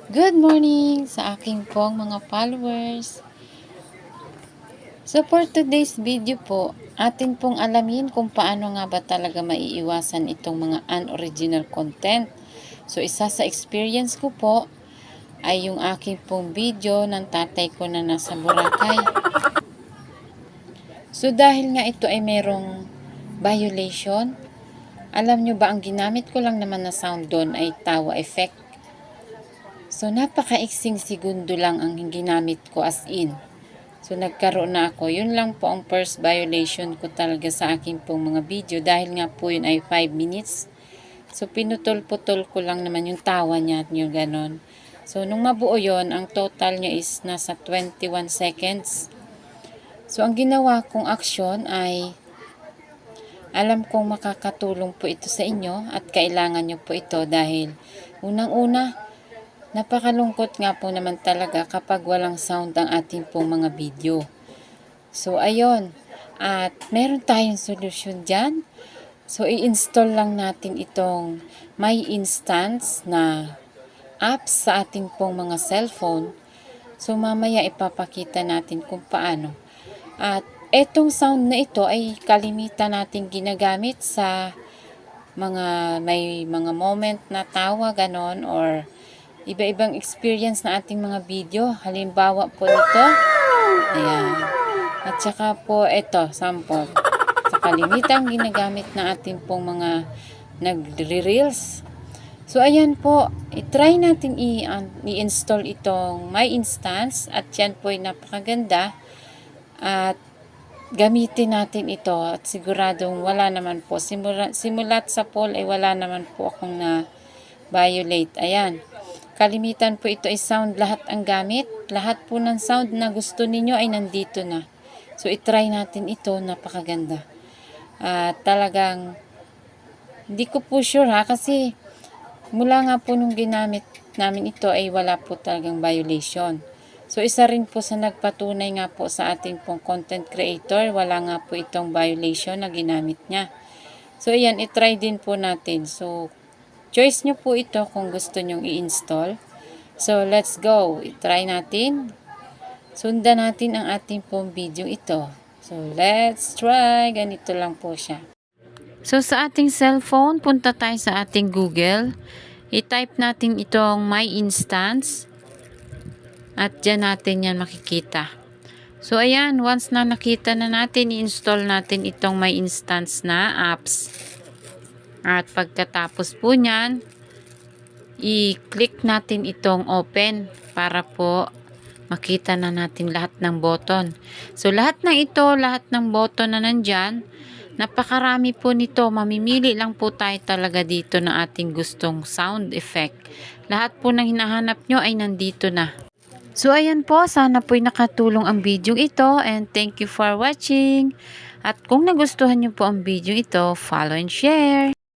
Good morning sa aking pong mga followers. So for today's video po, atin pong alamin kung paano nga ba talaga maiiwasan itong mga unoriginal content. So isa sa experience ko po ay yung aking pong video ng tatay ko na nasa Boracay. So dahil nga ito ay merong violation, alam nyo ba ang ginamit ko lang naman na sound doon ay tawa effect. So, napakaiksing segundo lang ang ginamit ko as in. So, nagkaroon na ako. Yun lang po ang first violation ko talaga sa aking pong mga video. Dahil nga po yun ay 5 minutes. So, pinutol-putol ko lang naman yung tawa niya at yung ganon. So, nung mabuo yun, ang total niya is nasa 21 seconds. So, ang ginawa kong action ay alam kong makakatulong po ito sa inyo at kailangan nyo po ito dahil unang-una, napakalungkot nga po naman talaga kapag walang sound ang ating pong mga video. So, ayun. At meron tayong solusyon dyan. So, i-install lang natin itong My Instance na apps sa ating pong mga cellphone. So, mamaya ipapakita natin kung paano. At etong sound na ito ay kalimitan natin ginagamit sa may mga moment na tawa, ganon, or iba-ibang experience na ating mga video. Halimbawa po nito. Ayan. At saka po ito, sample. Sa kalimitang ginagamit na ating pong mga nagre-reels. So, ayan po. I-try natin i-install itong My Instance. At yan po ay napakaganda. At gamitin natin ito. At siguradong wala naman po. Simulat sa poll ay wala naman po akong na violate. Ayan. Kalimitan po ito ay sound lahat ang gamit. Lahat po ng sound na gusto ninyo ay nandito na. So, itry natin ito. Napakaganda. Talagang, hindi ko po sure ha. Kasi, mula nga po nung ginamit namin ito ay wala po talagang violation. So, isa rin po sa nagpatunay nga po sa ating pong content creator. Wala nga po itong violation na ginamit niya. So, ayan. Itry din po natin. So, choice nyo po ito kung gusto nyong i-install. So, let's go. I-try natin. Sundan natin ang ating pong video ito. So, let's try. Ganito lang po siya. So, sa ating cellphone, punta tayo sa ating Google. I-type natin itong My Instance. At dyan natin yan makikita. So, ayan. Once na nakita na natin, i-install natin itong My Instance na apps. At pagkatapos po nyan, i-click natin itong open para po makita na natin lahat ng button. So, lahat ng ito, lahat ng button na nandyan, napakarami po nito. Mamimili lang po tayo talaga dito ng ating gustong sound effect. Lahat po ng hinahanap nyo ay nandito na. So, ayan po. Sana po'y nakatulong ang video ito and thank you for watching. At kung nagustuhan nyo po ang video ito, follow and share.